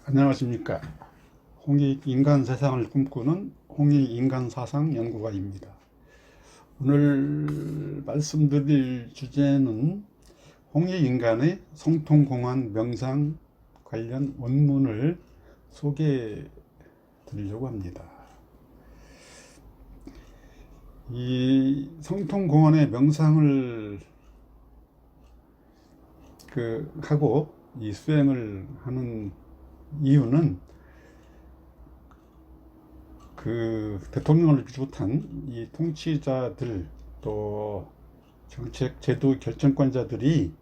안녕하십니까. 홍익인간 세상을 꿈꾸는 홍익인간사상 연구가입니다. 오늘 말씀드릴 주제는 홍익인간의 성통공안 명상 관련 원문을 소개해 드리려고 합니다. 이 성통공안의 명상을 하고 이 수행을 하는 이유는 대통령을 비롯한 이 통치자들 또 정책 제도 결정권자들이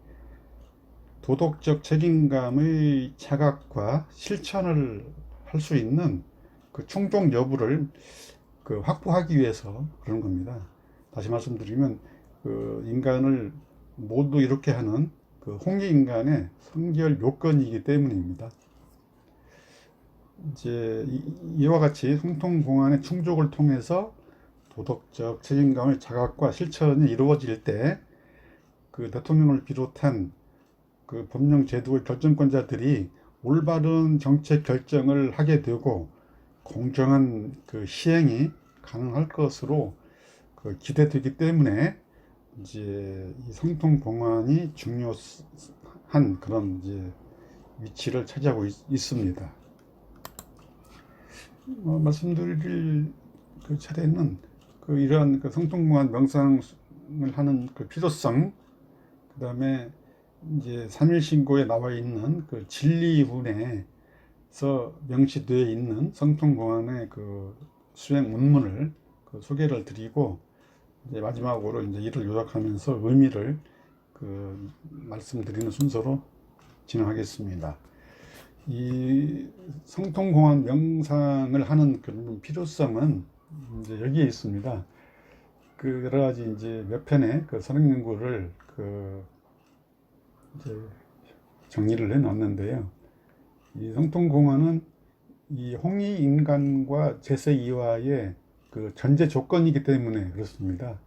도덕적 책임감의 자각과 실천을 할 수 있는 그 충족 여부를 확보하기 위해서 그런 겁니다. 다시 말씀드리면 인간을 모두 이렇게 하는 홍익인간의 성결 요건이기 때문입니다. 이제 이와 같이 성통공안의 충족을 통해서 도덕적 책임감의 자각과 실천이 이루어질 때 대통령을 비롯한 법령 제도의 결정권자들이 올바른 정책 결정을 하게 되고 공정한 시행이 가능할 것으로 기대되기 때문에 이제 이 성통공안이 중요한 그런 이제 위치를 차지하고 있습니다. 말씀드릴 차례는 이러한 성통공안 명상을 하는 필요성, 그 다음에 이제 3일 신고에 나와 있는 진리훈에서 명시되어 있는 성통공안의 수행 원문을 소개를 드리고, 이제 마지막으로 이제 이를 요약하면서 의미를 말씀드리는 순서로 진행하겠습니다. 이 성통공안 명상을 하는 필요성은 이제 여기에 있습니다. 여러 가지 이제 몇 편의 선행 연구를 이제 정리를 해 놨는데요. 이 성통공안은 이 홍익인간과 제세2와의 전제 조건이기 때문에 그렇습니다.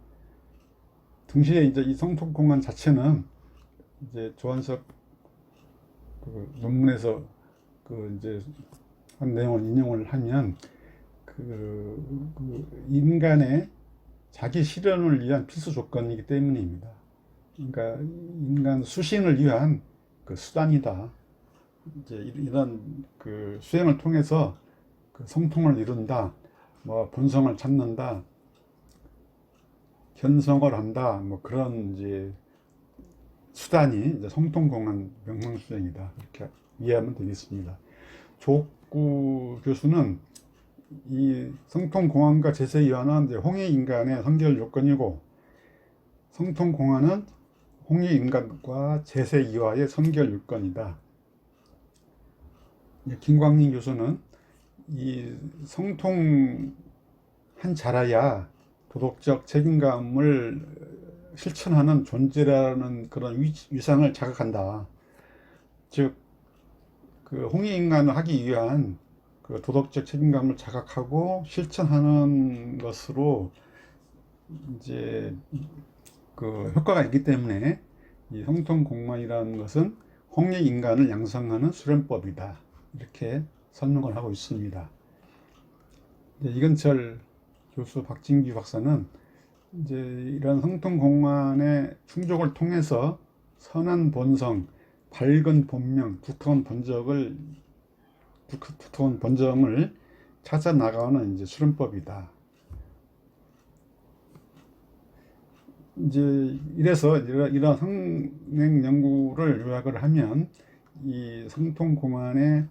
동시에 이제 이 성통공안 자체는 이제 조한석 논문에서 이제 한 내용을 인용을 하면 인간의 자기 실현을 위한 필수 조건이기 때문입니다. 그러니까 인간 수신을 위한 수단이다. 이제 이런 수행을 통해서 성통을 이룬다, 뭐 본성을 찾는다, 견성을 한다, 뭐 그런 이제 수단이 이제 성통공안 명상수행이다, 이렇게 이해하면 되겠습니다. 조옥구 교수는 이 성통공안과 제세2와는 이제 홍익인간의 성결 요건이고, 성통공안은 홍익인간과 제세2와의 성결 요건이다. 김광림 교수는 이 성통한 자라야 도덕적 책임감을 실천하는 존재라는 그런 위상을 자각한다. 즉, 홍익인간을 하기 위한 도덕적 책임감을 자각하고 실천하는 것으로 이제 효과가 있기 때문에 이 성통공안이라는 것은 홍익인간을 양성하는 수련법이다, 이렇게 설명을 하고 있습니다. 이건철 교수, 박진규 박사는 이제 이런 성통공안의 충족을 통해서 선한 본성, 밝은 본명, 두터운 본정을 찾아 나가는 이제 수련법이다. 이제 이래서 이런 성행 연구를 요약을 하면 이 성통공안의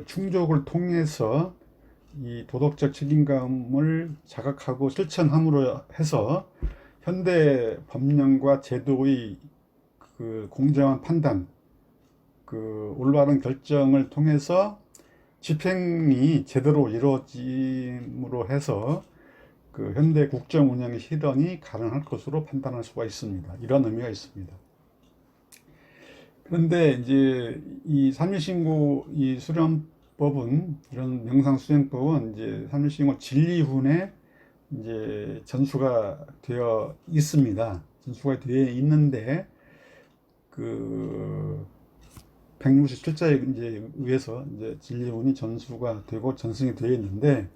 충족을 통해서 이 도덕적 책임감을 자각하고 실천함으로 해서 현대 법령과 제도의 공정한 판단, 올바른 결정을 통해서 집행이 제대로 이루어짐으로 해서 현대 국정 운영의 실현이 가능할 것으로 판단할 수가 있습니다. 이런 의미가 있습니다. 그런데 이제 이 삼일신고 이 수련법은, 이런 명상 수행법은 이제 삼일신고 진리훈에 이제 전수가 되어 있습니다. 전수가 되어 있는데 167자에 이제 의해서 이제 진리훈이 전수가 되고 전승이 되어 있는데,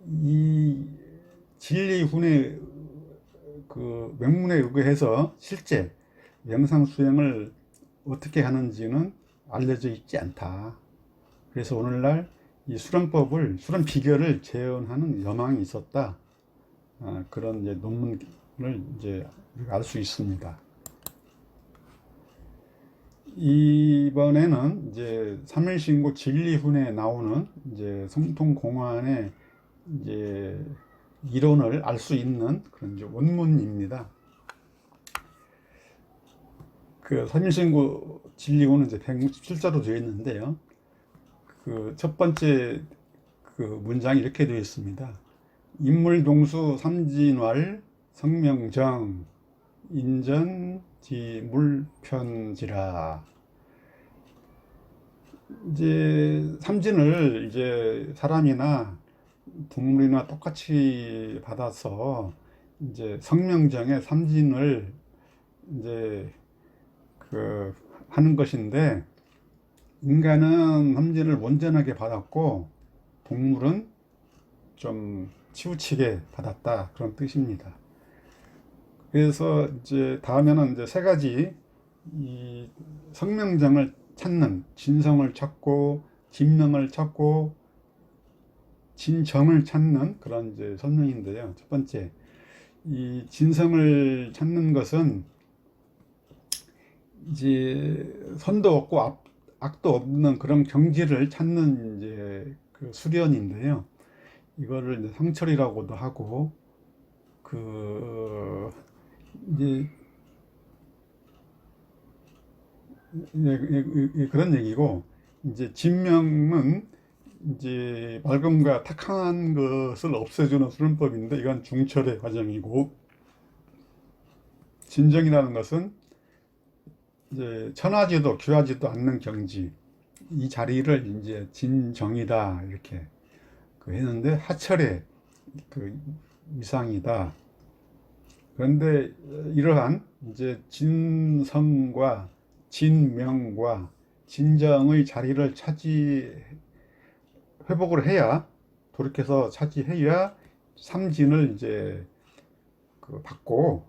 이 진리훈의 그 명문에 의거해서 실제 명상 수행을 어떻게 하는지는 알려져 있지 않다. 그래서 오늘날 이 수련법을, 수련 비결을 재현하는 여망이 있었다. 그런 이제 논문을 이제 알 수 있습니다. 이번에는 이제 삼일신고 진리훈에 나오는 이제 성통공안의 이제 이론을 알 수 있는 그런 이제 원문입니다. 그 삼일신고 진리훈은 이제 167자로 되어 있는데요. 그 첫 번째 그 문장이 이렇게 되어 있습니다. 인물동수 삼진왈 성명정 인전지물편지라. 이제 삼진을 이제 사람이나 동물이나 똑같이 받아서 이제 성명정의 삼진을 이제 그 하는 것인데, 인간은 삼진을 온전하게 받았고 동물은 좀 치우치게 받았다, 그런 뜻입니다. 그래서 이제 다음에는 이제 세 가지 이 성명정을 찾는, 진성을 찾고 진명을 찾고 진정을 찾는 그런 이제 설명인데요. 첫 번째, 이 진성을 찾는 것은 이제 선도 없고 악도 없는 그런 경지를 찾는 이제 그 수련인데요. 이거를 이제 상철이라고도 하고, 그 이제 그런 얘기고, 이제 진명은 이제 맑음과 탁한 것을 없애주는 수련법인데, 이건 중철의 과정이고, 진정이라는 것은 이제 천하지도 귀하지도 않는 경지, 이 자리를 이제 진정이다 이렇게 그 했는데, 하철의 그 이상이다. 그런데 이러한 이제 진성과 진명과 진정의 자리를 회복을 해야, 돌이켜서 차지해야 삼진을 이제 그 받고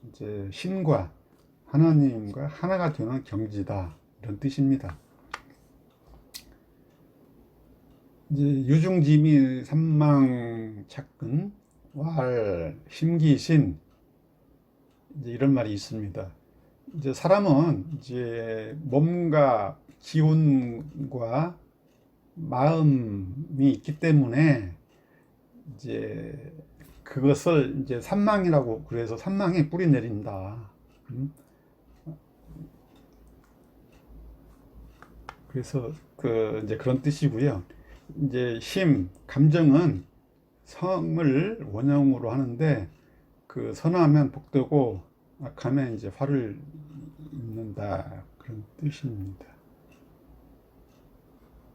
이제 신과 하나님과 하나가 되는 경지다, 이런 뜻입니다. 이제 유중지미 삼망착근 왈 심기신, 이제 이런 말이 있습니다. 이제 사람은 이제 몸과 기운과 마음이 있기 때문에 이제 그것을 이제 삼망이라고, 그래서 삼망에 뿌리 내린다. 그래서 그 이제 그런 뜻이고요. 이제 심, 감정은 성을 원형으로 하는데, 그 선하면 복되고 악하면 이제 화를 입는다, 그런 뜻입니다.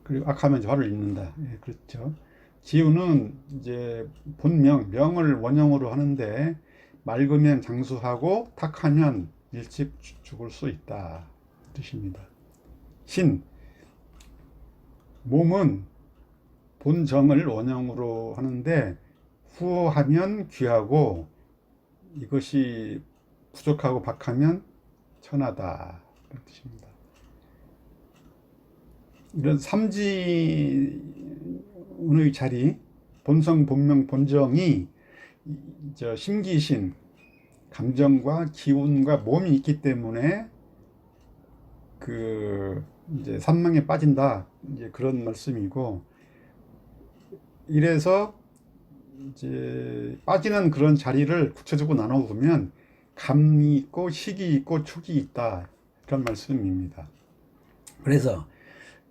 그리고 악하면 이제 화를 입는다. 예, 그렇죠. 지우는 이제 본명, 명을 원형으로 하는데, 맑으면 장수하고 탁하면 일찍 죽을 수 있다, 뜻입니다. 신, 몸은 본정을 원형으로 하는데, 후하면 귀하고 이것이 부족하고 박하면 천하다, 그런 뜻입니다. 이런 삼지의 자리, 본성, 본명, 본정이 저 심기신, 감정과 기운과 몸이 있기 때문에 그 이제 산망에 빠진다, 이제 그런 말씀이고, 이래서 이제 빠지는 그런 자리를 구체적으로 나눠 보면 감이 있고 식이 있고 축이 있다, 그런 말씀입니다. 그래서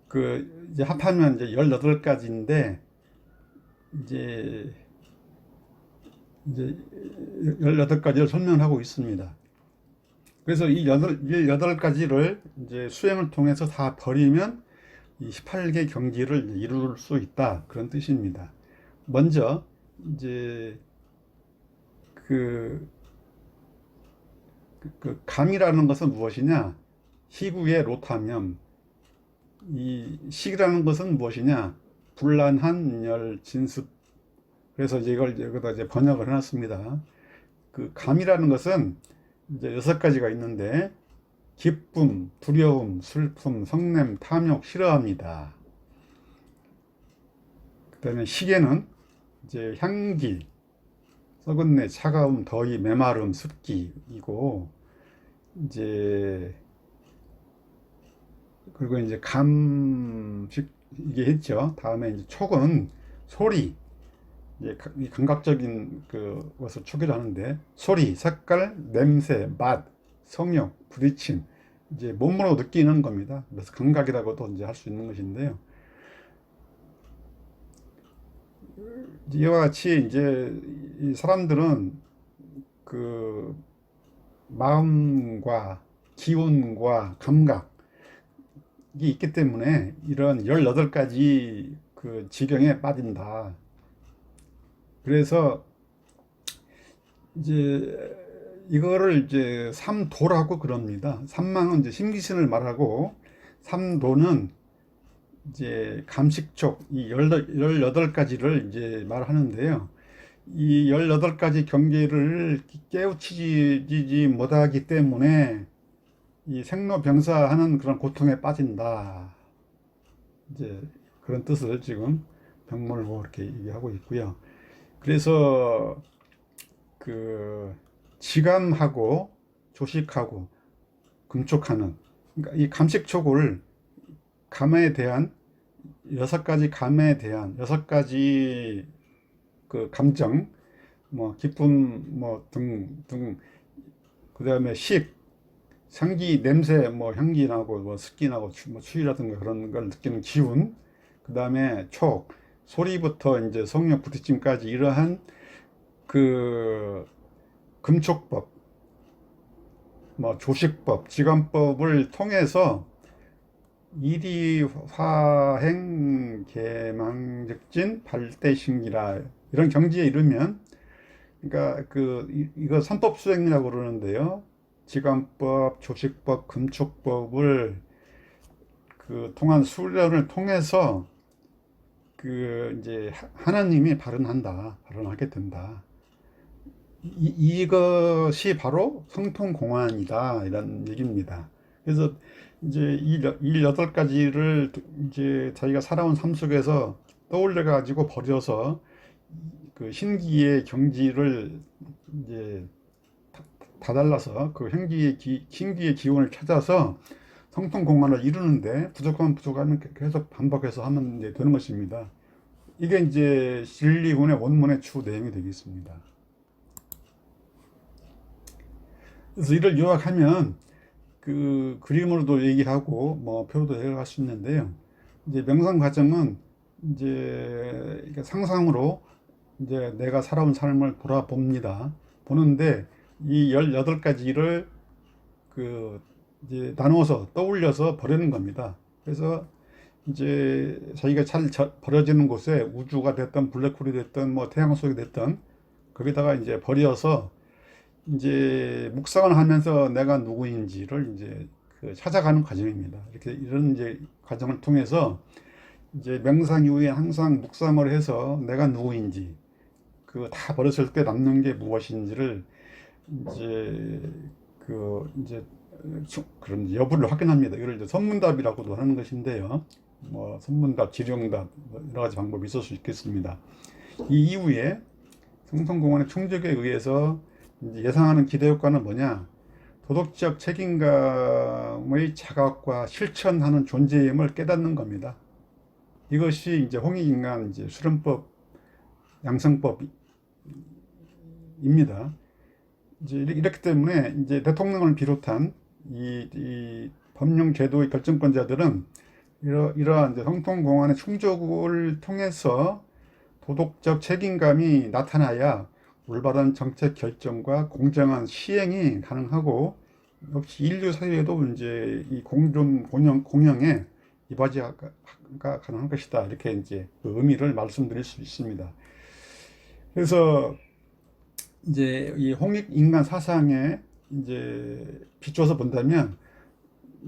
그 이제 합하면 이제 18가지인데, 이제 18가지를 설명하고 있습니다. 그래서 이 18가지를 이제 수행을 통해서 다 버리면 이 18개 경지를 이룰 수 있다, 그런 뜻입니다. 먼저 이제 그 감이라는 것은 무엇이냐? 희구의 로타면, 이 식이라는 것은 무엇이냐? 불란한 열 진습. 그래서 이제 이걸 여기다 이제 번역을 해놨습니다. 그 감이라는 것은 이제 6가지가 있는데, 기쁨, 두려움, 슬픔, 성냄, 탐욕, 싫어합니다. 그 다음에 시계는 이제 향기, 썩은내, 차가움, 더위, 메마름, 습기이고, 이제 그리고 이제 감식 이게 했죠. 다음에 이제 촉은 소리, 이제 이 감각적인 그 것을 촉이라 하는데, 소리, 색깔, 냄새, 맛, 성욕, 부딪힘, 이제 몸으로 느끼는 겁니다. 그래서 감각이라고도 이제 할 수 있는 것인데요. 이와 같이 이제 이 사람들은 그 마음과 기운과 감각이 있기 때문에 이런 18가지 그 지경에 빠진다. 그래서 이제 이거를 이제 삼도라고 그럽니다. 삼망은 이제 심기신을 말하고, 삼도는 이제 감식촉, 이 18가지를 이제 말하는데요. 이 18가지 경계를 깨우치지 못하기 때문에 이 생로병사하는 그런 고통에 빠진다. 이제 그런 뜻을 지금 병몰고 이렇게 얘기하고 있고요. 그래서 그 지감하고 조식하고 금촉하는, 그러니까 이 감식촉을 감에 대한 6가지 감에 대한 6가지 그 감정, 뭐 기쁨 뭐 등 그다음에 식, 향기, 냄새, 뭐 향기 나고 뭐 습기 나고 뭐 추위라든가 그런 걸 느끼는 기운, 그다음에 촉, 소리부터 이제 성욕, 부딪힘까지 이러한 그 금촉법, 뭐 조식법, 지감법을 통해서 이리 화행 개망즉진 발대신기라, 이런 경지에 이르면, 그러니까 이거 삼법 수행이라고 그러는데요. 지감법, 조식법, 금촉법을 그 통한 수련을 통해서 그 이제 하나님이 발언하게 된다. 이것이 바로 성통공안이다, 이런 얘기입니다. 그래서 이제 이 18가지를 이제 자기가 살아온 삶 속에서 떠올려 가지고 버려서 그 신기의 경지를 이제 다달라서 그 신기의 기운을 찾아서 성통공안을 이루는데, 부족하면 계속 반복해서 하면 이제 되는 것입니다. 이게 이제 진리훈의 원문의 주 내용이 되겠습니다. 그래서 이를 요약하면 그 그림으로도 얘기하고 뭐 표도 해갈 수 있는데요. 이제 명상 과정은 이제 상상으로 이제 내가 살아온 삶을 돌아봅니다. 보는데 이 18가지를 그 이제 나눠서 떠올려서 버리는 겁니다. 그래서 이제 자기가 잘 버려지는 곳에, 우주가 됐든 블랙홀이 됐든 뭐 태양 속이 됐든, 거기다가 이제 버려서 이제 묵상을 하면서 내가 누구인지를 이제 그 찾아가는 과정입니다. 이런 이제 과정을 통해서 이제 명상 이후에 항상 묵상을 해서 내가 누구인지, 그 다 버렸을 때 남는 게 무엇인지를 이제 그런 여부를 확인합니다. 이걸 이제 선문답이라고도 하는 것인데요. 뭐 선문답, 지령답, 뭐 여러 가지 방법이 있을 수 있겠습니다. 이 이후에 성통공안의 충족에 의해서 이제 예상하는 기대 효과는 뭐냐? 도덕적 책임감의 자각과 실천하는 존재임을 깨닫는 겁니다. 이것이 이제 홍익인간 이제 수련법, 양성법입니다. 이제 이렇기 때문에 이제 대통령을 비롯한 이 법령 제도의 결정권자들은 이러한 이제 성통공안의 충족을 통해서 도덕적 책임감이 나타나야 올바른 정책 결정과 공정한 시행이 가능하고, 역시 인류 사회에도 이제 이 공존 공영에 이바지가 가능한 것이다, 이렇게 이제 그 의미를 말씀드릴 수 있습니다. 그래서 이제 이 홍익 인간 사상에 이제 비춰서 본다면,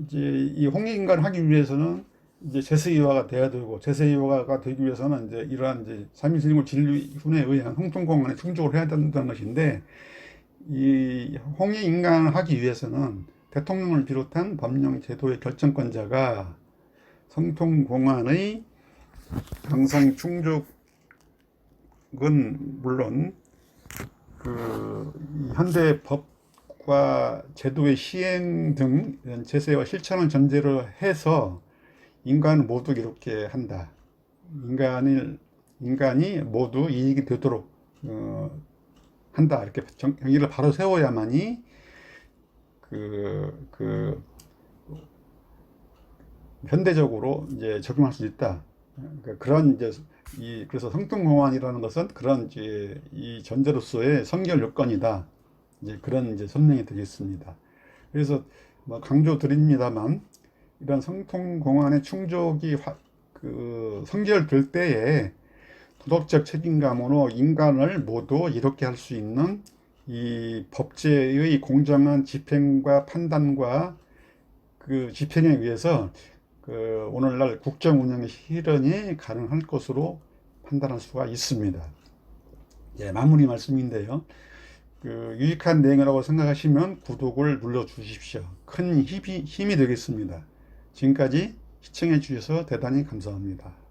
이제 이 홍익인간 하기 위해서는 이제 제세이화가 돼야 되고, 제세이화가 되기 위해서는 이제 이러한 이제 삼위일체증후 진리훈에 의한 형통공안에 충족을 해야 된다는 것인데, 이 홍익인간을 하기 위해서는 대통령을 비롯한 법령 제도의 결정권자가 성통공안의 정상 충족은 물론 이 현대 법과 제도의 시행 등 이런 제세와 실천을 전제로 해서 인간을 모두 이렇게 한다. 인간이 모두 이익이 되도록 한다. 이렇게 정의를 바로 세워야만이 현대적으로 이제 적용할 수 있다. 그런 이제 그래서 성통공안이라는 것은 그런 이제 이 전제로서의 선결 요건이다. 이제 그런 이제 설명이 되겠습니다. 그래서 뭐 강조 드립니다만 이런 성통공안의 충족이 선결될 때에 도덕적 책임감으로 인간을 모두 이롭게 할 수 있는 이 법제의 공정한 집행과 판단과 그 집행에 의해서 오늘날 국정 운영의 실현이 가능할 것으로 판단할 수가 있습니다. 예, 마무리 말씀인데요. 유익한 내용이라고 생각하시면 구독을 눌러 주십시오. 큰 힘이 되겠습니다. 지금까지 시청해 주셔서 대단히 감사합니다.